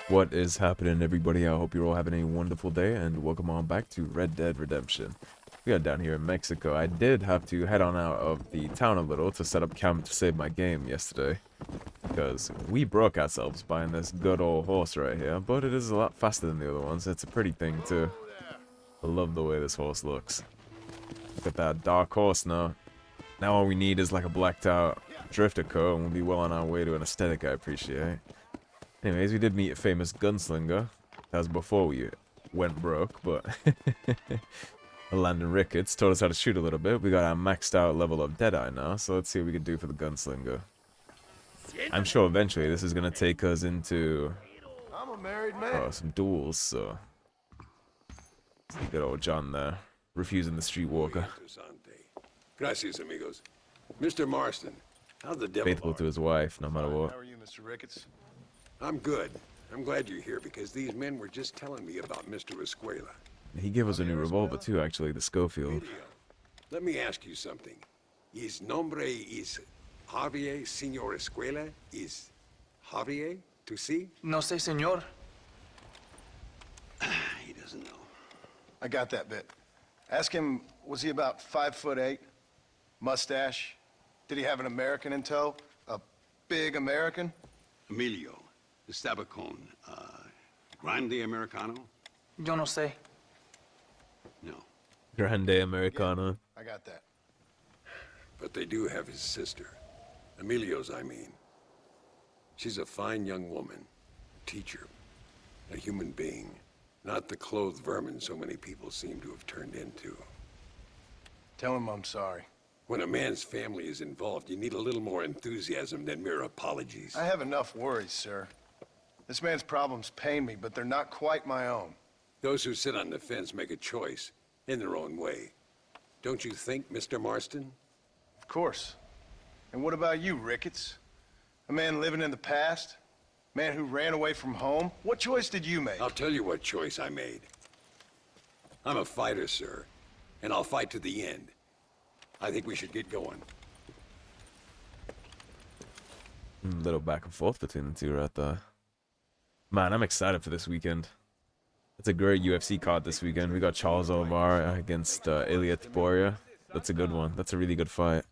What is happening, everybody? I hope you're all having a wonderful day, and welcome on back to Red Dead Redemption. We are down here in Mexico. I did have to head on out of the town a little to set up camp to save my game yesterday, because we broke ourselves buying this good old horse right here, but it is a lot faster than the other ones. It's a pretty thing, too. I love the way this horse looks. Look at that dark horse now. Now all we need is like a blacked out drifter coat, and we'll be well on our way to an aesthetic I appreciate. Anyways, we did meet a famous gunslinger. That was before we went broke, but Landon Ricketts taught us how to shoot a little bit. We got our maxed out level of Deadeye now, so let's see what we can do for the gunslinger. I'm sure eventually this is going to take us into some duels, so... See good old John there, refusing the streetwalker. Gracias, amigos. Mr. Marston, how the devil Faithful to his wife, no matter what. How are you, Mr. Ricketts? I'm good. I'm glad you're here because these men were just telling me about Mr. Escuela. He gave us a new revolver too, actually, the Schofield. Let me ask you something. His nombre is Javier Señor Escuela? Is Javier to see? No sé, señor. He doesn't know. I got that bit. Ask him, was he about 5'8"? Mustache? Did he have an American in tow? A big American? Emilio, the Stabacone, Grande Americano? Yo no sé. No. Grande Americano. I got that. But they do have his sister. Emilio's, I mean. She's a fine young woman. Teacher. A human being. Not the clothed vermin so many people seem to have turned into. Tell him I'm sorry. When a man's family is involved, you need a little more enthusiasm than mere apologies. I have enough worries, sir. This man's problems pain me, but they're not quite my own. Those who sit on the fence make a choice, in their own way. Don't you think, Mr. Marston? Of course. And what about you, Ricketts? A man living in the past? Man who ran away from home? What choice did you make? I'll tell you what choice I made. I'm a fighter, sir, and I'll fight to the end. I think we should get going. A little back and forth between the two right there. Man, I'm excited for this weekend. It's a great UFC card this weekend. We got Charles Oliveira against Ilia Topuria. That's a good one. That's a really good fight.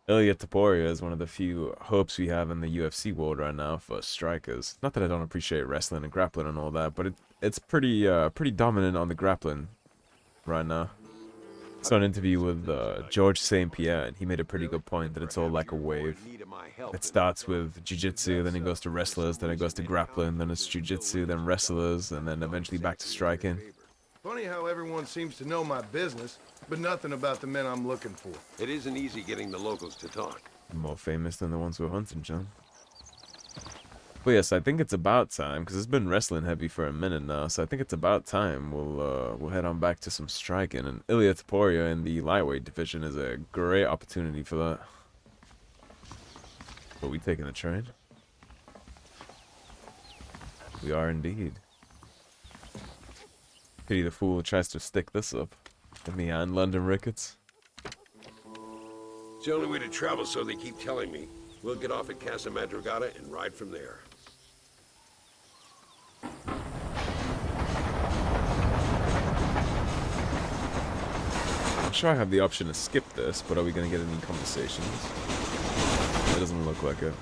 Ilia Topuria is one of the few hopes we have in the UFC world right now for strikers. Not that I don't appreciate wrestling and grappling and all that, but it's pretty dominant on the grappling right now. I saw an interview with George St. Pierre, and he made a pretty good point that it's all like a wave. It starts with jiu-jitsu, then it goes to wrestlers, then it goes to grappling, then it's jiu-jitsu, then wrestlers, and then eventually back to striking. Funny how everyone seems to know my business, but nothing about the men I'm looking for. It isn't easy getting the locals to talk. More famous than the ones who are hunting, John. But yes, I think it's about time, because it's been wrestling heavy for a minute now, so I think it's about time we'll head on back to some striking, and Ilia Topuria in the lightweight division is a great opportunity for that. But we taking the train? We are indeed. Pity the fool who tries to stick this up. In the end, London Ricketts. It's the only way to travel, so they keep telling me. We'll get off at Casa Madrugada and ride from there. I'm sure I have the option to skip this, but are we going to get any conversations? It doesn't look like it.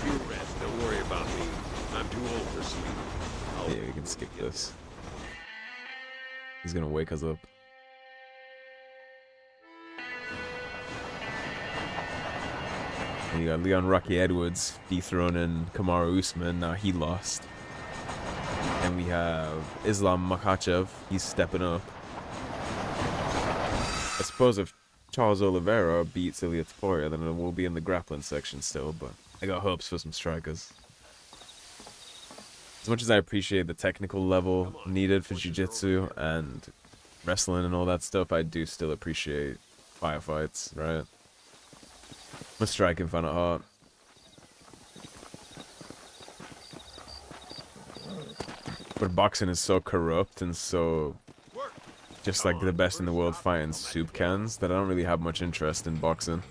You rest. Don't worry about me. I'm too old for sleep. Yeah, we can skip this. He's going to wake us up. And you got Leon Rocky Edwards dethroning Kamaru Usman. Now he lost. And we have Islam Makhachev. He's stepping up. I suppose if Charles Oliveira beats Ilia Topuria, then it will be in the grappling section still, but I got hopes for some strikers. As much as I appreciate the technical level needed for jiu-jitsu and wrestling and all that stuff, I do still appreciate firefights, right? I'm a striking fan at heart. But boxing is so corrupt and so just like the best in the world fighting soup cans that I don't really have much interest in boxing.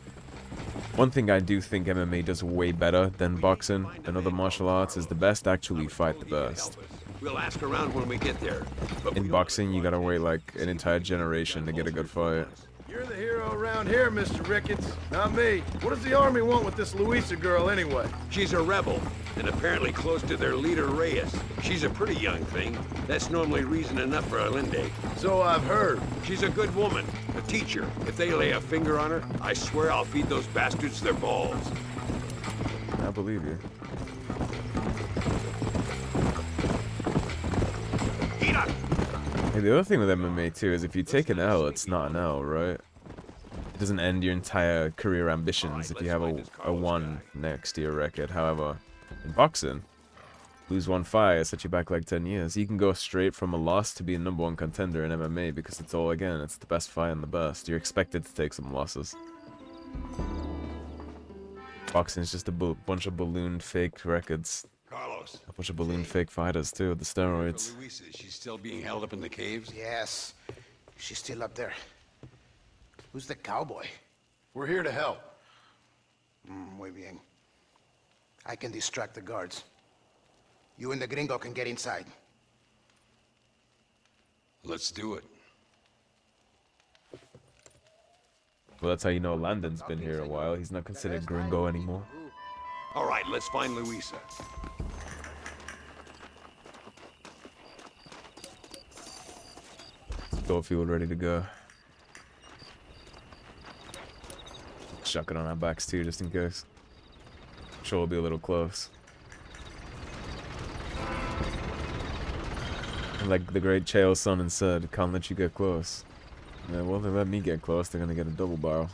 One thing I do think MMA does way better than boxing and other martial arts is the best actually fight the best. We'll ask around when we get there. But In boxing, you gotta wait like an entire generation to get a good fight. You're the hero around here, Mr. Ricketts, not me. What does the army want with this Luisa girl anyway? she's a rebel, and apparently close to their leader, Reyes. She's a pretty young thing. That's normally reason enough for Allende. So I've heard. She's a good woman, a teacher. If they lay a finger on her, I swear I'll feed those bastards their balls. I believe you. Eat up! Hey, the other thing with MMA too is if you take an L, it's not an L, right? It doesn't end your entire career ambitions if you have a 1 next to your record. However, in boxing, lose 1 fight, it sets you back like 10 years. You can go straight from a loss to be a #1 contender in MMA because it's all, again, it's the best fight and the best. You're expected to take some losses. Boxing is just a bunch of ballooned fake records. Carlos. A bunch of balloon fake fighters too, with the steroids. Luisa, she's still being held up in the caves? Yes, she's still up there. Who's the cowboy? We're here to help. Muy bien. I can distract the guards. You and the gringo can get inside. Let's do it. Well, that's how you know Landon's been here a while. He's not considered gringo anymore. All right, let's find Luisa. Goldfield ready to go. Shotgun on our backs too, just in case. I'm sure we'll be a little close. And like the great Chael Sonnen said, can't let you get close. Yeah, well, if they let me get close, they're gonna get a double barrel.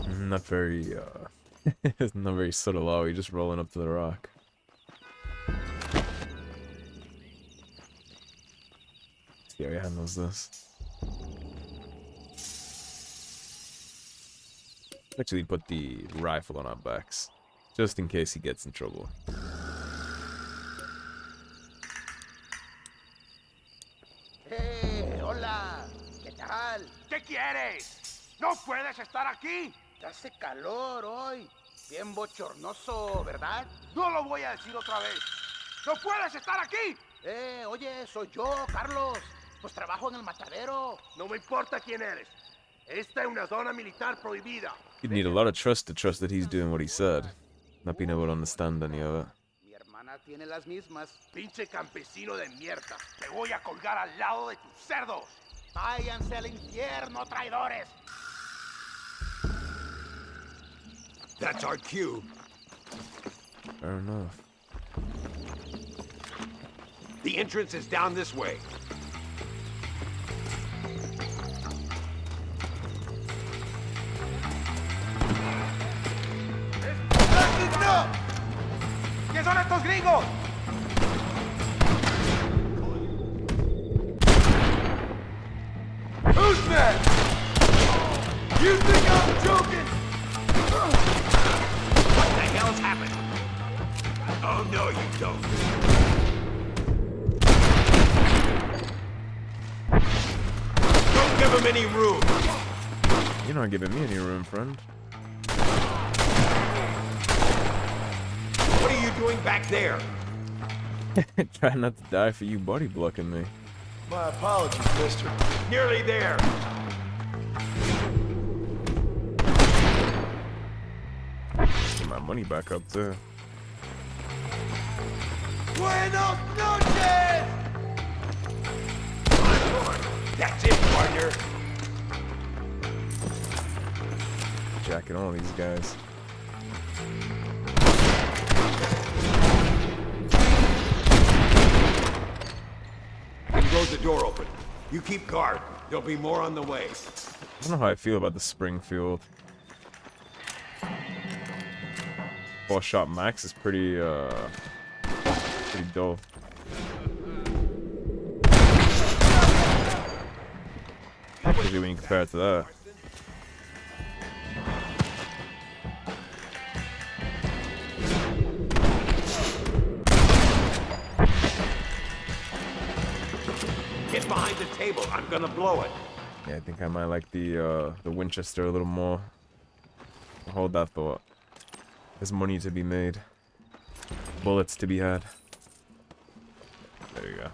Not very, it's not very subtle, are we? Just rolling up to the rock. See how he handles this. Actually put the rifle on our backs, just in case he gets in trouble. Hey, hola. ¿Qué tal? ¿Qué quieres? ¡No puedes estar aquí! Hace calor hoy. Bien bochornoso, ¿verdad? No lo voy a decir otra vez. ¡No puedes estar aquí! Oye, soy yo, Carlos. Pues trabajo en el matadero. No me importa quién eres. Esta es una zona militar prohibida. You'd need a lot of trust to trust that he's doing what he said, not being able to understand any of it. Mi hermana tiene las mismas. Pinche campesino de mierda. Te voy a colgar al lado de tus cerdos. Váyanse al infierno, traidores. That's our cue. Fair enough. The entrance is down this way. ¿Quién son estos gringos? Who's next? You think I'm joking? What the hell's happened? Oh, no, you don't. Don't give him any room. You're not giving me any room, friend. What are you doing back there? Try not to die for you body blocking me. My apologies, mister. Nearly there. Get my money back up too. Buenos noches! That's it, partner. Jacking all these guys. And close the door open. You keep guard. There'll be more on the way. I don't know how I feel about the Springfield. 4-shot max is pretty dull. Especially when you compare it to that. the table. I'm gonna blow it. Yeah, I think I might like the Winchester a little more. Hold that thought. There's money to be made. Bullets to be had. There you go.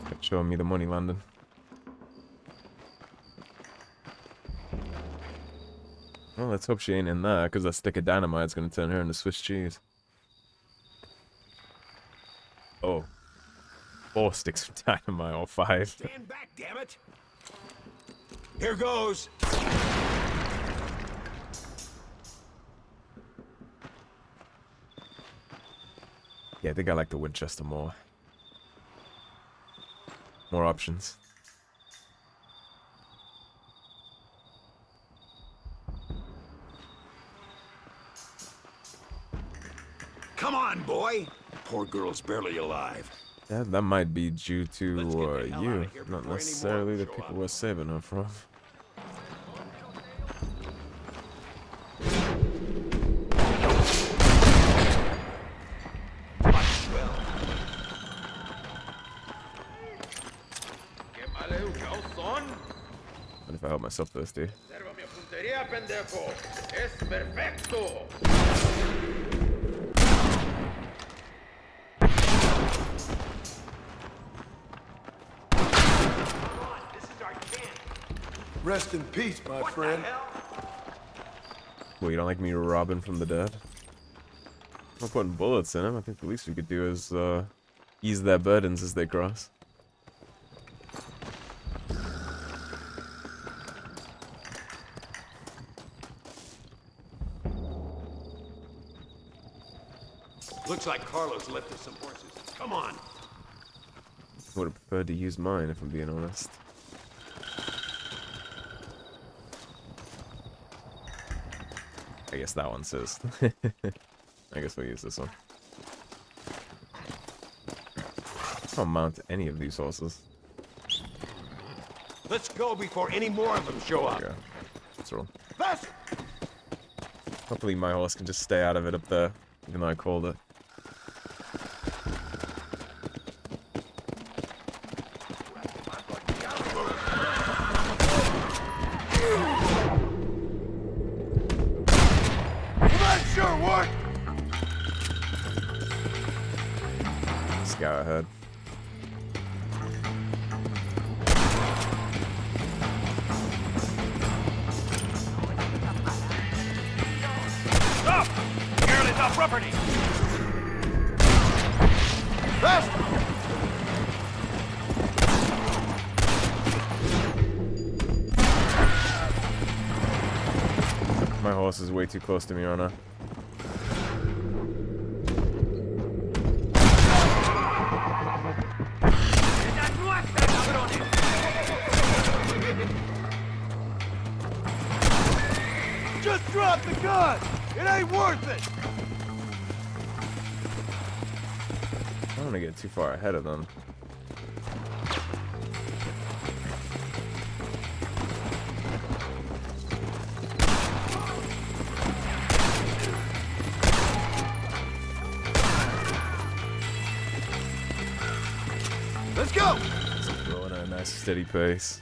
Kept showing me the money, London. Well, let's hope she ain't in that, because that stick of dynamite's gonna turn her into Swiss cheese. Oh. 4 sticks of dynamite, or 5. Stand back, damn it! Here goes. Yeah, I think I like the Winchester more. More options. Come on, boy. Poor girl's barely alive. Yeah, that might be due Let's to get the hell outta you, here not before any more necessarily the show people up. we're saving her from. What if I help myself thirsty? Rest in peace, my friend. Well, you don't like me robbing from the dead? I'm putting bullets in them. I think the least we could do is ease their burdens as they cross. Looks like Carlos left us some horses. Come on. Would have preferred to use mine, if I'm being honest. I guess that one says. I guess we'll use this one. I'll mount any of these horses. Let's go before any more of them show up. There we go. Let's roll. Faster! Hopefully my horse can just stay out of it up there, even though I called it. Scout ahead. Stop! Nearly top property! My horse is way too close to me right now. Just drop the gun! It ain't worth it! I don't want to get too far ahead of them. Let's go! Going at a nice steady pace.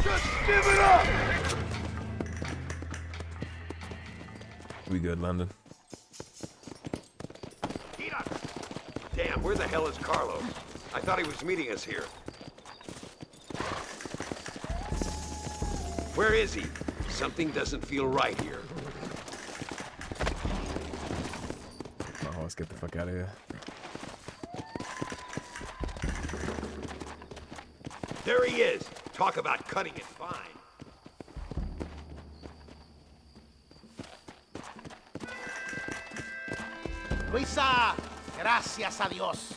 Just give it up! We good, London? Damn, where the hell is Carlos? I thought he was meeting us here. Where is he? Something doesn't feel right here. My horse, get the fuck out of here. There he is. Talk about cutting it fine. Luisa, gracias a Dios.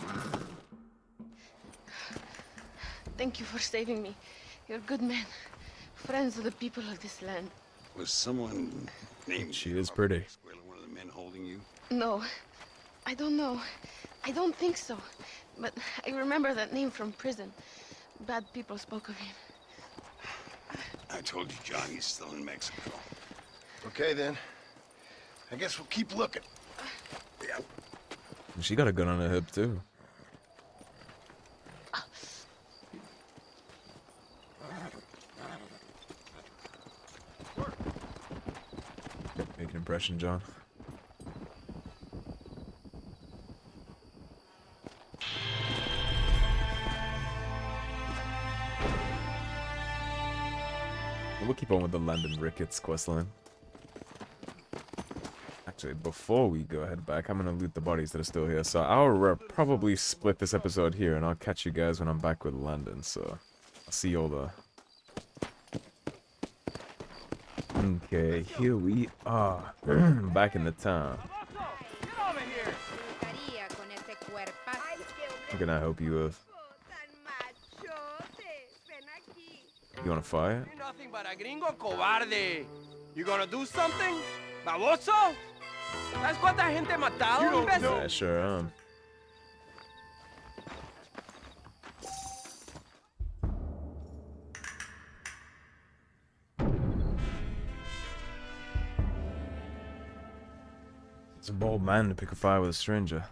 Thank you for saving me. You're good men. Friends of the people of this land. Was someone named... She is pretty. One of the men holding you? No, I don't know. I don't think so. But I remember that name from prison. Bad people spoke of him. I told you, John, he's still in Mexico. Okay, then. I guess we'll keep looking. She got a gun on her hip too. Make an impression, John. We'll keep on with the Landon Ricketts questline. Actually, before we go head back, I'm gonna loot the bodies that are still here. So I'll probably split this episode here, and I'll catch you guys when I'm back with Landon. So I'll see you all there. Okay, here we are, back in the town. What can I help you with? You wanna fight? You're nothing but a gringo cobarde. You gonna do something? Baboso? ¿Sabes cuánta gente he matado, imbécil? Yeah, sure am. It's a bold man to pick a fight with a stranger.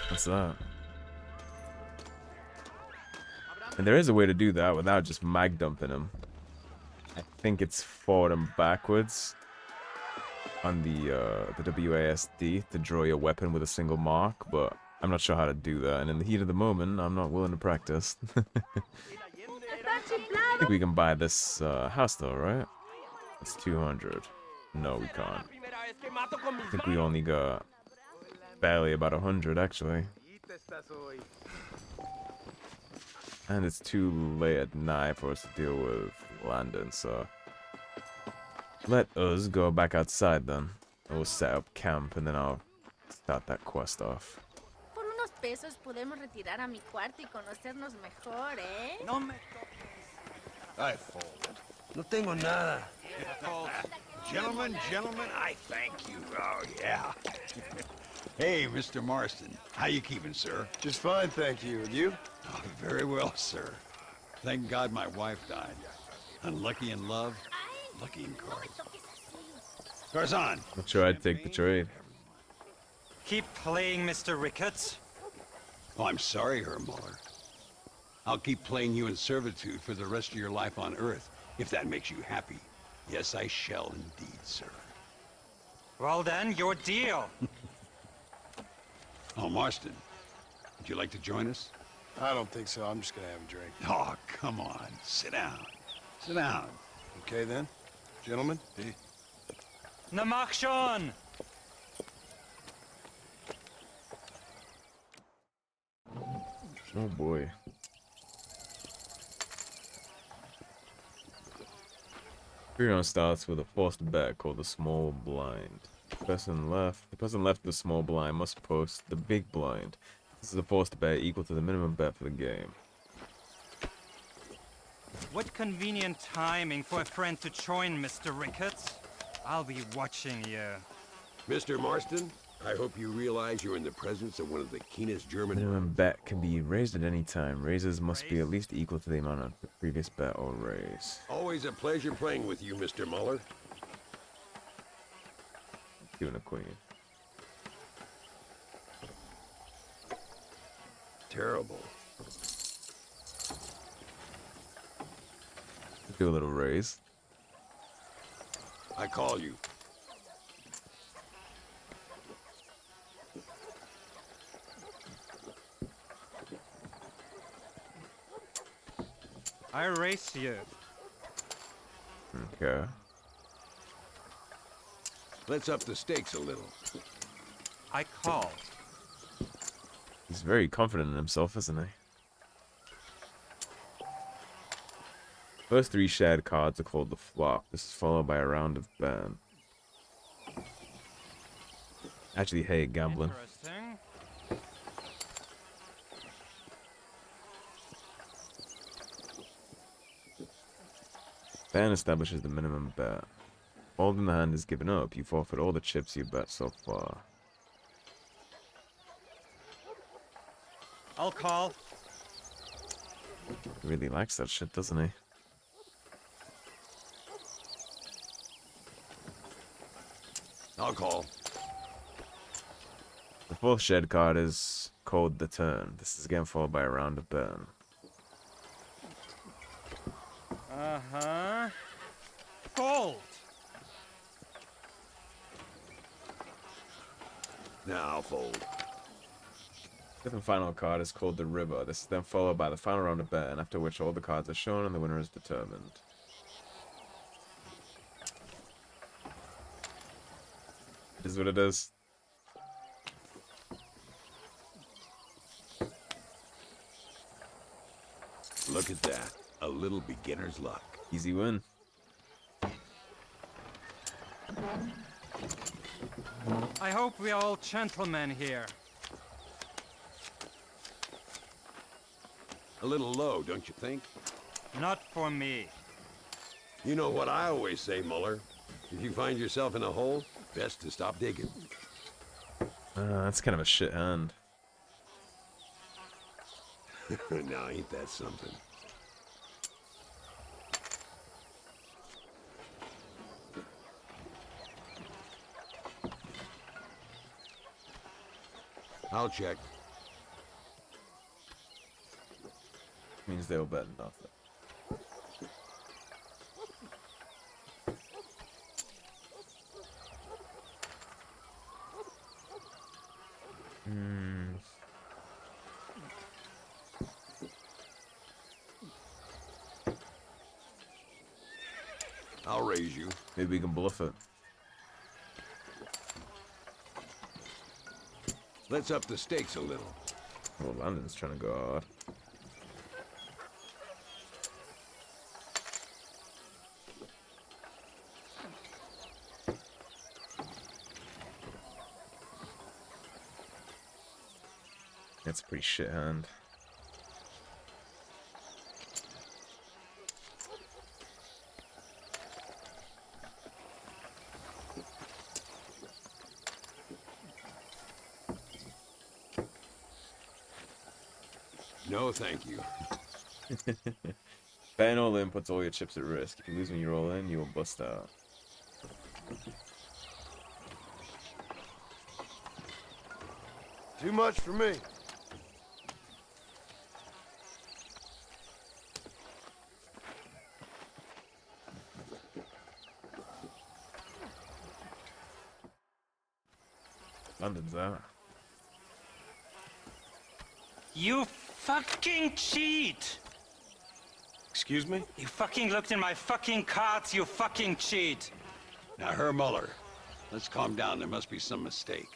What's that? And there is a way to do that without just mag dumping him. I think it's forward and backwards on the WASD to draw your weapon with a single mark, but I'm not sure how to do that. And in the heat of the moment, I'm not willing to practice. I think we can buy this house though, right? It's 200. No, we can't. I think we only got barely about 100 actually. And it's too late at night for us to deal with Landon, so let us go back outside then. We'll set up camp and then I'll start that quest off. Por unos pesos podemos retirar a mi cuarto y conocernos mejor, ¿eh? No me I fold. No tengo nada. Gentlemen, I thank you. Oh, yeah. Hey, Mr. Marston. How you keeping, sir? Just fine, thank you. And you? Oh, very well, sir. Thank God my wife died. Unlucky in love, lucky in cards. Tarzan! Not sure I'd take the trade. Keep playing, Mr. Ricketts. Oh, I'm sorry, Herr Muller. I'll keep playing you in servitude for the rest of your life on Earth, if that makes you happy. Yes, I shall indeed, sir. Well then, your deal. Oh, Marston, would you like to join us? I don't think so. I'm just gonna have a drink. Oh, come on. Sit down. Sit down. Okay then, gentlemen. Na mach schon! Oh boy. Period starts with a forced bet called the small blind. The person left the small blind must post the big blind. This is a forced bet equal to the minimum bet for the game. What convenient timing for a friend to join, Mr. Ricketts. I'll be watching you. Mr. Marston, I hope you realize you're in the presence of one of the keenest German... Minimum bet can be raised at any time. Raises must be at least equal to the amount of the previous bet or raise. Always a pleasure playing with you, Mr. Muller. King and a queen. Terrible. Do a little raise. I call you. I race you. Okay. Let's up the stakes a little. I call. He's very confident in himself, isn't he? First 3 shared cards are called the flop. This is followed by a round of ban. Actually, hey, gambling. Interesting. Ban establishes the minimum bet. Hold in the hand is given up. You forfeit all the chips you bet so far. I'll call. He really likes that shit, doesn't he? I'll call. The fourth shed card is called the turn. This is again followed by a round of burn. Uh-huh. Fold. Now I'll fold. Fifth and final card is called the river. This is then followed by the final round of burn, after which all the cards are shown and the winner is determined. It is what it is. Look at that. A little beginner's luck. Easy win. I hope we are all gentlemen here. A little low, don't you think? Not for me. You know what I always say, Muller. If you find yourself in a hole, best to stop digging. That's kind of a shit hand. Now, ain't that something? I'll check. Means they'll bet nothing. I'll raise you. Maybe we can bluff it. Let's up the stakes a little. Well, London's trying to go hard. That's a pretty shit hand. No, thank you. Betting all in puts all your chips at risk. If you lose when you roll in, you will bust out. Too much for me. London's out. You fucking cheat! Excuse me? You fucking looked in my fucking cards, you fucking cheat! Now, Herr Muller, let's calm down. There must be some mistake.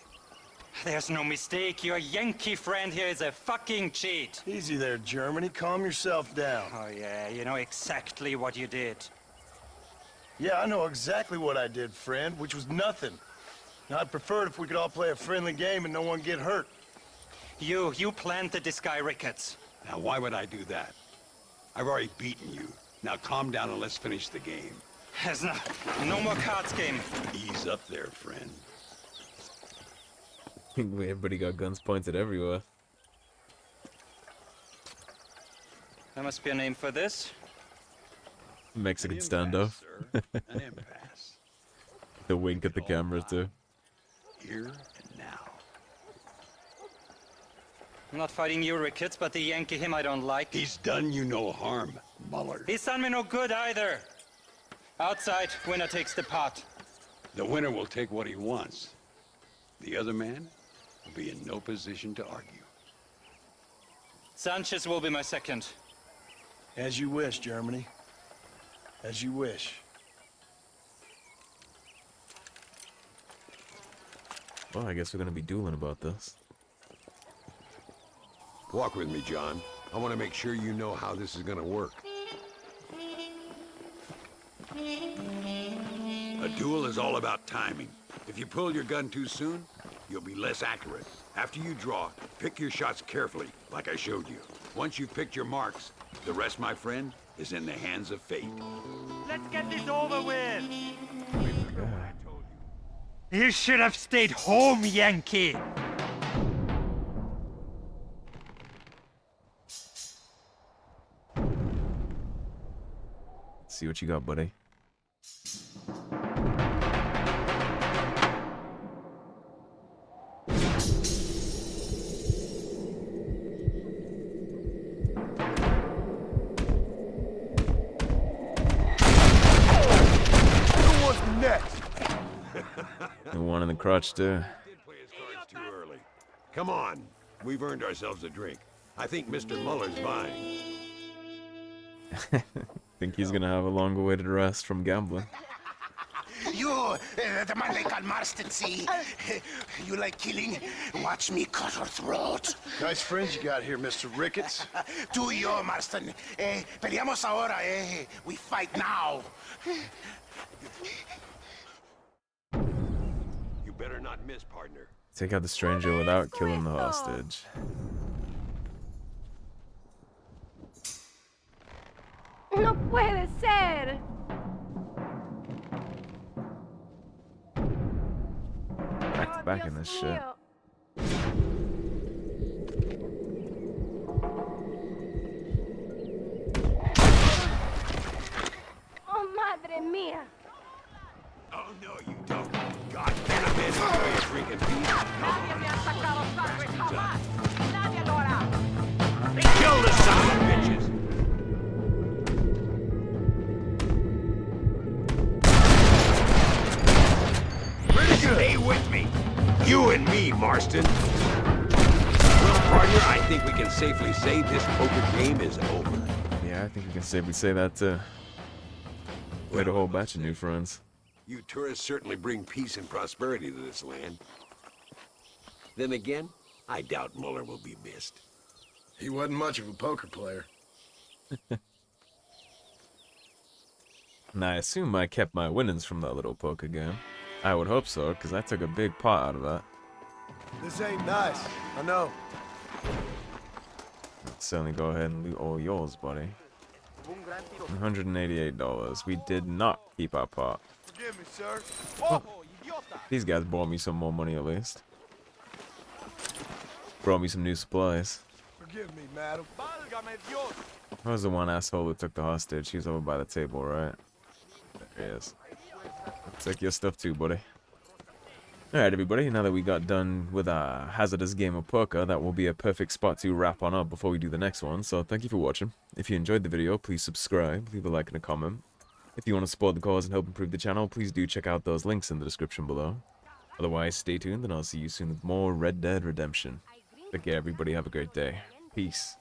There's no mistake. Your Yankee friend here is a fucking cheat. Easy there, Germany. Calm yourself down. Oh yeah, you know exactly what you did. Yeah, I know exactly what I did, friend, which was nothing. Now, I'd prefer it if we could all play a friendly game and no one get hurt. You planted this guy Ricketts. Now, why would I do that? I've already beaten you. Now, calm down and let's finish the game. There's no more cards game. Ease up there, friend. Everybody got guns pointed everywhere. There must be a name for this. Mexican An standoff. impasse, sir. An impasse. The wink at the camera too. Here and now. I'm not fighting you, Ricketts, but the Yankee him I don't like. He's done you no harm, Muller. He's done me no good either. Outside, winner takes the pot. The winner will take what he wants. The other man will be in no position to argue. Sanchez will be my second. As you wish, Germany. As you wish. Well, I guess we're gonna be dueling about this. Walk with me, John. I want to make sure you know how this is going to work. A duel is all about timing. If you pull your gun too soon, you'll be less accurate. After you draw, pick your shots carefully, like I showed you. Once you've picked your marks, the rest, my friend, is in the hands of fate. Let's get this over with. You should have stayed home, Yankee. Let's see what you got, buddy. The one in the crotch, too. Did play his cards too early. Come on, we've earned ourselves a drink. I think Mr. Muller's buying. Think he's gonna have a long-awaited rest from gambling. You, the man they call Marston, see? You like killing? Watch me cut her throat. Nice friends you got here, Mr. Ricketts. Tú y yo, Marston. Peleamos ahora, eh? We fight now. You better not miss, partner. Take out the stranger without killing the hostage. No puede ser. Back to back in this shit. Oh, madre mía. Oh, no, you don't. God damn it, man. Enjoy your drink and peace. Nadie me ha sacado sangre jamás. Nadie lo hará. Kill the son of bitches. Pretty good. Stay with me. You and me, Marston. Well, partner, I think we can safely say this poker game is over. Yeah, I think we can safely say that, too. Made a whole batch of new friends. You tourists certainly bring peace and prosperity to this land. Then again, I doubt Muller will be missed. He wasn't much of a poker player. Now, I assume I kept my winnings from that little poker game. I would hope so, because I took a big pot out of that. This ain't nice. I know. Let's certainly go ahead and loot all yours, buddy. $188. We did not keep our pot. Forgive me, sir. These guys brought me some more money at least. Brought me some new supplies. Forgive me, madam. Who was the one asshole who took the hostage? He was over by the table, right? There he is. Take your stuff too, buddy. Alright, everybody, now that we got done with our hazardous game of poker, that will be a perfect spot to wrap on up before we do the next one. So thank you for watching. If you enjoyed the video, please subscribe, leave a like and a comment. If you want to support the cause and help improve the channel, please do check out those links in the description below. Otherwise, stay tuned and I'll see you soon with more Red Dead Redemption. Take care, everybody. Have a great day. Peace.